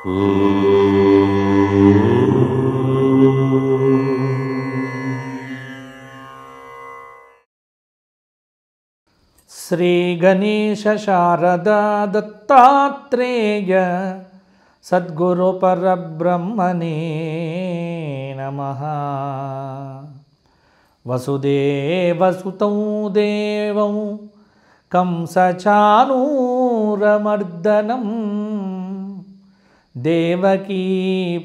శ్రీ గణేశ శారదా దత్తాత్రేయ సద్గురు పరబ్రహ్మణే నమః. వసుదేవసుతం దేవం కంసచానూరమర్దనం దేవకీ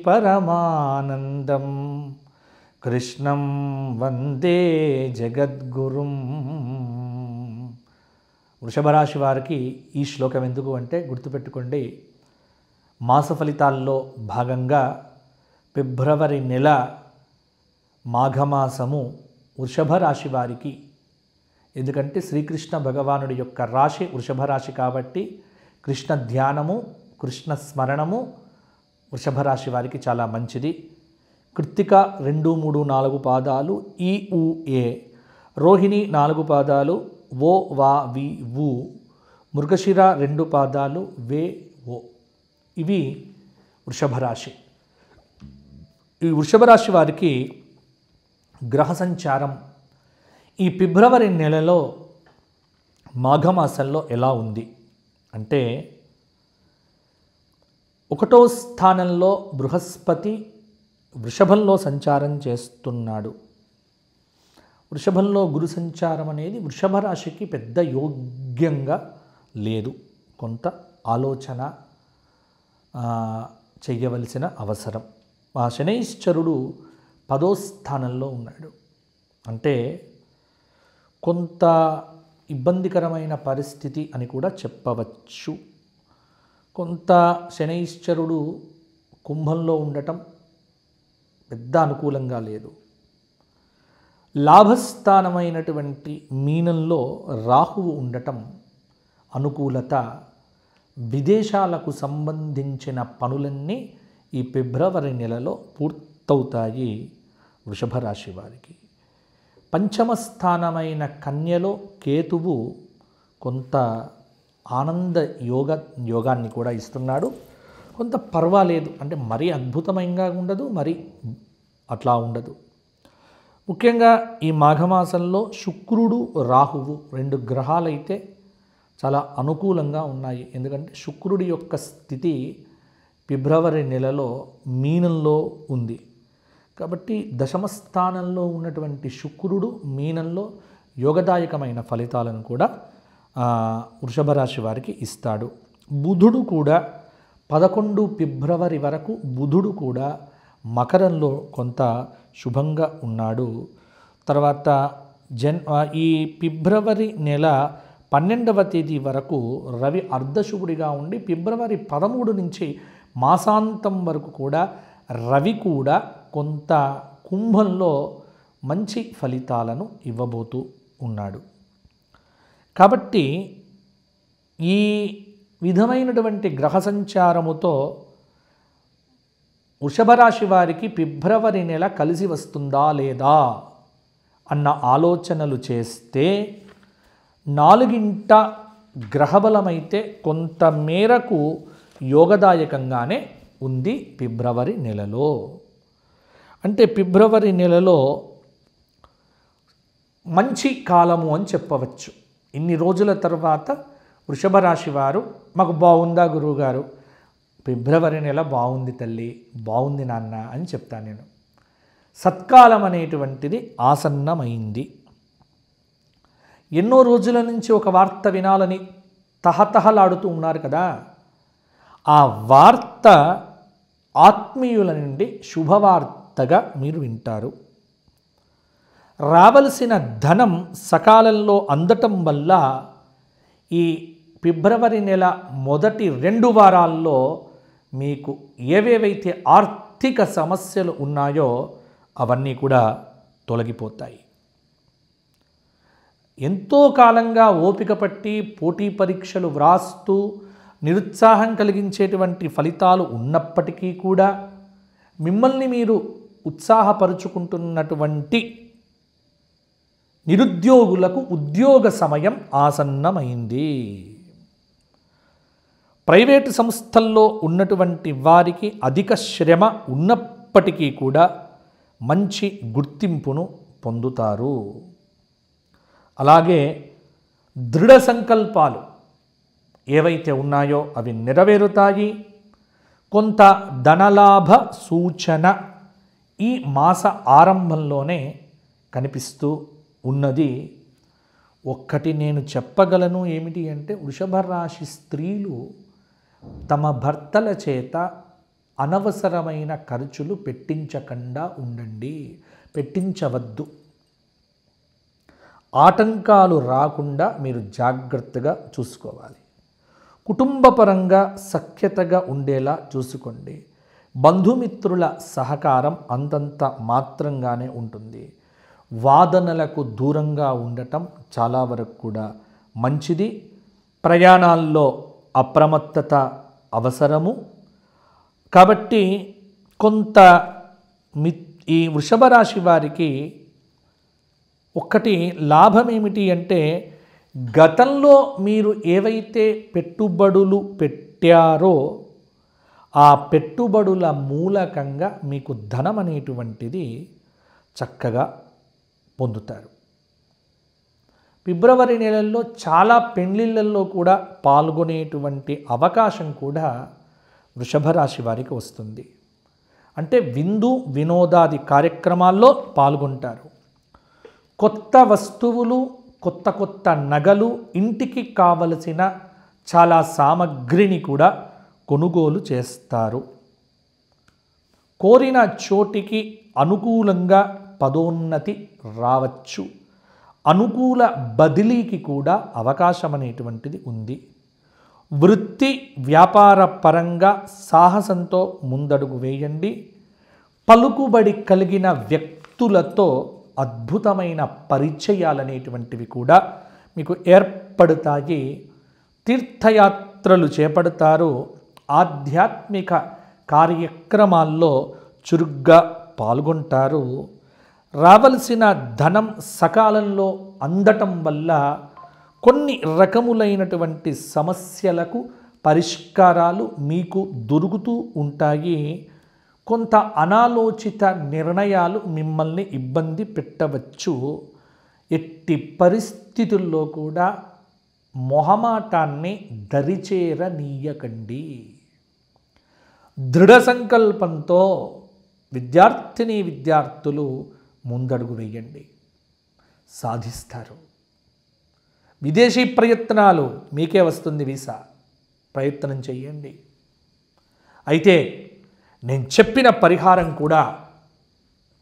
పరమానందం కృష్ణం వందే జగద్గురుం. వృషభ రాశి వారికి ఈ శ్లోకం ఎందుకు అంటే గుర్తుపెట్టుకోండి, మాస ఫలితాల్లో భాగంగా ఫిబ్రవరి నెల మాఘమాసము వృషభ రాశి వారికి, ఎందుకంటే శ్రీకృష్ణ భగవానుడి యొక్క రాశి వృషభ రాశి కాబట్టి కృష్ణ ధ్యానము కృష్ణ స్మరణము వృషభ రాశి వారికి చాలా మంచిది. కృత్తిక 2, 3, 4 పాదాలు ఈ ఉ ఏ, రోహిణి 4 పాదాలు ఓ వా వి వు, మృగశిర 2 పాదాలు వే ఓ. ఇవి వృషభ రాశి. ఈ వృషభ రాశి వారికి గ్రహ సంచారం ఈ ఫిబ్రవరి నెలలో మాఘమాసంలో ఎలా ఉంది అంటే, 1వ స్థానంలో బృహస్పతి వృషభంలో సంచారం చేస్తున్నాడు. వృషభంలో గురు సంచారం అనేది వృషభ రాశికి పెద్ద యోగ్యంగా లేదు. కొంత ఆలోచన చెయ్యవలసిన అవసరం. ఆ శనైశ్చరుడు 10వ స్థానంలో ఉన్నాడు. అంటే కొంత ఇబ్బందికరమైన పరిస్థితి అని కూడా చెప్పవచ్చు. కొంత శనైశ్చరుడు కుంభంలో ఉండటం పెద్ద అనుకూలంగా లేదు. లాభస్థానమైనటువంటి మీనంలో రాహువు ఉండటం అనుకూలత. విదేశాలకు సంబంధించిన పనులన్నీ ఈ ఫిబ్రవరి నెలలో పూర్తవుతాయి వృషభ రాశి వారికి. పంచమ స్థానమైన కన్యలో కేతువు కొంత ఆనంద యోగాన్ని కూడా ఇస్తున్నాడు. కొంత పర్వాలేదు, అంటే మరీ అద్భుతమైనగా ఉండదు, మరి అట్లా ఉండదు. ముఖ్యంగా ఈ మాఘమాసంలో శుక్రుడు రాహువు 2 గ్రహాలైతే చాలా అనుకూలంగా ఉన్నాయి. ఎందుకంటే శుక్రుడి యొక్క స్థితి ఫిబ్రవరి నెలలో మీనంలో ఉంది కాబట్టి దశమ స్థానంలో ఉన్నటువంటి శుక్రుడు మీనంలో యోగదాయకమైన ఫలితాలను కూడా వృషభ రాశి వారికి ఇస్తాడు. బుధుడు కూడా 11 ఫిబ్రవరి వరకు బుధుడు కూడా మకరంలో కొంత శుభంగా ఉన్నాడు. తర్వాత ఈ ఫిబ్రవరి నెల 12వ తేదీ వరకు రవి అర్ధశుభుడిగా ఉండి ఫిబ్రవరి 13 నుంచి మాసాంతం వరకు కూడా రవి కూడా కొంత కుంభంలో మంచి ఫలితాలను ఇవ్వబోతూ ఉన్నాడు. కాబట్టి ఈ విధమైనటువంటి గ్రహ సంచారముతో వృషభ రాశి వారికి ఫిబ్రవరి నెల కలిసి వస్తుందా లేదా అన్న ఆలోచనలు చేస్తే 4ంట గ్రహబలమైతే కొంత మేరకు యోగదాయకంగానే ఉంది ఫిబ్రవరి నెలలో. అంటే ఫిబ్రవరి నెలలో మంచి కాలము అని చెప్పవచ్చు. ఇన్ని రోజుల తర్వాత వృషభ రాశి వారు మాకు బాగుందా గురువుగారు, ఫిబ్రవరి నెల బాగుంది తల్లి, బాగుంది నాన్న అని చెప్తాను నేను. సత్కాలం అనేటువంటిది ఆసన్నమైంది. ఎన్నో రోజుల నుంచి ఒక వార్త వినాలని తహతహలాడుతూ ఉన్నారు కదా, ఆ వార్త ఆత్మీయుల నుండి శుభవార్తగా మీరు వింటారు. రావలసిన ధనం సకాలంలో అందటం వల్ల ఈ ఫిబ్రవరి నెల మొదటి 2 వారాల్లో మీకు ఏవేవైతే ఆర్థిక సమస్యలు ఉన్నాయో అవన్నీ కూడా తొలగిపోతాయి. ఎంతో కాలంగా ఓపిక పట్టి పోటీ పరీక్షలు వ్రాస్తూ నిరుత్సాహం కలిగించేటువంటి ఫలితాలు ఉన్నప్పటికీ కూడా మిమ్మల్ని మీరు ఉత్సాహపరుచుకుంటున్నటువంటి నిరుద్యోగులకు ఉద్యోగ సమయం ఆసన్నమైంది. ప్రైవేటు సంస్థల్లో ఉన్నటువంటి వారికి అధిక శ్రమ ఉన్నప్పటికీ కూడా మంచి గుర్తింపును పొందుతారు. అలాగే దృఢ సంకల్పాలు ఏవైతే ఉన్నాయో అవి నెరవేరుతాయి. కొంత ధనలాభ సూచన ఈ మాస ఆరంభంలోనే కనిపిస్తూ ఉన్నది. ఒక్కటి నేను చెప్పగలను ఏమిటి అంటే, వృషభ రాశి స్త్రీలు తమ భర్తల చేత అనవసరమైన ఖర్చులు పెట్టించకుండా ఉండండి, పెట్టించవద్దు. ఆటంకాలు రాకుండా మీరు జాగ్రత్తగా చూసుకోవాలి. కుటుంబపరంగా సఖ్యతగా ఉండేలా చూసుకోండి. బంధుమిత్రుల సహకారం అంతంత మాత్రంగానే ఉంటుంది. వాదనలకు దూరంగా ఉండటం చాలా వరకు కూడా మంచిది. ప్రయాణాల్లో అప్రమత్తత అవసరము. కాబట్టి కొంత ఈ వృషభ రాశి వారికి ఒక్కటి లాభం ఏమిటి అంటే, గతంలో మీరు ఏవైతే పెట్టుబడులు పెట్టారో ఆ పెట్టుబడుల మూలకంగా మీకు ధనం అనేటువంటిది చక్కగా పొందుతారు. ఫిబ్రవరి నెలల్లో చాలా పెళ్లిళ్ళల్లో కూడా పాల్గొనేటువంటి అవకాశం కూడా వృషభ రాశి వారికి వస్తుంది. అంటే విందు వినోదాది కార్యక్రమాల్లో పాల్గొంటారు. కొత్త వస్తువులు, కొత్త కొత్త నగలు, ఇంటికి కావలసిన చాలా సామగ్రిని కూడా కొనుగోలు చేస్తారు. కోరిన చోటికి అనుకూలంగా పదోన్నతి రావచ్చు. అనుకూల బదిలీకి కూడా అవకాశం అనేటువంటిది ఉంది. వృత్తి వ్యాపార పరంగా సాహసంతో ముందడుగు వేయండి. పలుకుబడి కలిగిన వ్యక్తులతో అద్భుతమైన పరిచయాలనేటువంటివి కూడా మీకు ఏర్పడతాయి. తీర్థయాత్రలు చేపడతారు. ఆధ్యాత్మిక కార్యక్రమాల్లో చురుగ్గా పాల్గొంటారు. రావలసిన ధనం సకాలంలో అందటం వల్ల కొన్ని రకములైనటువంటి సమస్యలకు పరిష్కారాలు మీకు దొరుకుతూ ఉంటాయి. కొంత అనాలోచిత నిర్ణయాలు మిమ్మల్ని ఇబ్బంది పెట్టవచ్చు. ఎట్టి పరిస్థితుల్లో కూడా మొహమాటాన్ని దరిచేరనీయకండి. దృఢ సంకల్పంతో విద్యార్థులు ముందడుగు వేయండి, సాధిస్తారు. విదేశీ ప్రయత్నాలు మీకే వస్తుంది వీసా, ప్రయత్నం చేయండి. అయితే నేను చెప్పిన పరిహారం కూడా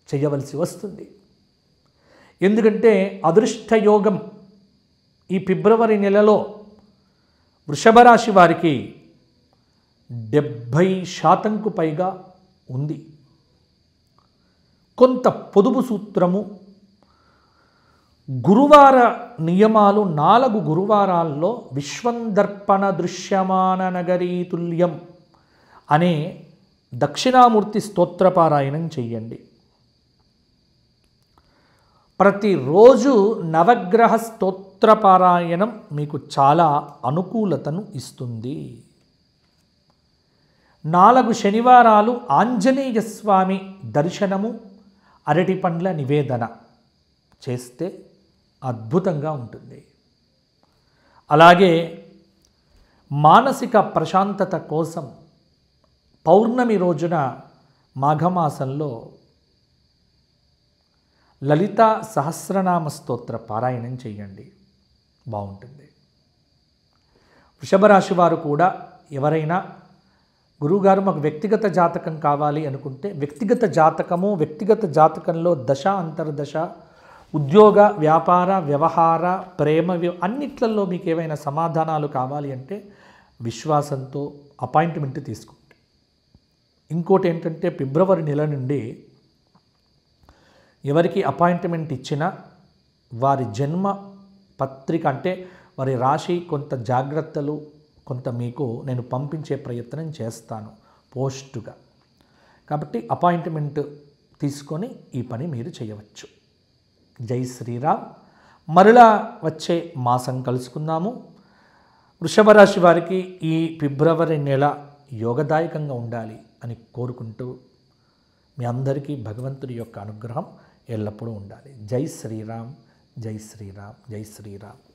చేయవలసి వస్తుంది. ఎందుకంటే అదృష్టయోగం ఈ ఫిబ్రవరి నెలలో వృషభ రాశి వారికి 70% పైగా ఉంది. కొంత పొదుపు సూత్రము, గురువార నియమాలు, 4 గురువారాల్లో విశ్వందర్పణ దృశ్యమాన నగరీతుల్యం అనే దక్షిణామూర్తి స్తోత్రపారాయణం చెయ్యండి. ప్రతిరోజు నవగ్రహ స్తోత్రపారాయణం మీకు చాలా అనుకూలతను ఇస్తుంది. 4 శనివారాలు ఆంజనేయ స్వామి దర్శనము, అరటి పండ్ల నివేదన చేస్తే అద్భుతంగా ఉంటుంది. అలాగే మానసిక ప్రశాంతత కోసం పౌర్ణమి రోజున మాఘమాసంలో లలిత సహస్రనామ స్తోత్ర పారాయణం చేయండి, బాగుంటుంది. వృషభ రాశి వారు కూడా ఎవరైనా గురువుగారు మాకు వ్యక్తిగత జాతకం కావాలి అనుకుంటే, వ్యక్తిగత జాతకము, వ్యక్తిగత జాతకంలో దశ అంతర్దశ, ఉద్యోగ వ్యాపార వ్యవహార ప్రేమ అన్నిట్లలో మీకు ఏవైనా సమాధానాలు కావాలి అంటే విశ్వాసంతో అపాయింట్మెంట్ తీసుకోండి. ఇంకోటి ఏంటంటే, ఫిబ్రవరి నెల నుండి ఎవరికి అపాయింట్మెంట్ ఇచ్చినా వారి జన్మ పత్రిక అంటే వారి రాశి కొంత జాగ్రత్తలు కొంత మీకు నేను పంపించే ప్రయత్నం చేస్తాను పోస్టుగా. కాబట్టి అపాయింట్మెంట్ తీసుకొని ఈ పని మీరు చేయవచ్చు. జై శ్రీరామ్. మరలా వచ్చే మాసం కలుసుకుందాము. వృషభ రాశి వారికి ఈ ఫిబ్రవరి నెల యోగదాయకంగా ఉండాలి అని కోరుకుంటూ మీ అందరికీ భగవంతుడి యొక్క అనుగ్రహం ఎల్లప్పుడూ ఉండాలి. జై శ్రీరామ్, జై శ్రీరామ్, జై శ్రీరామ్.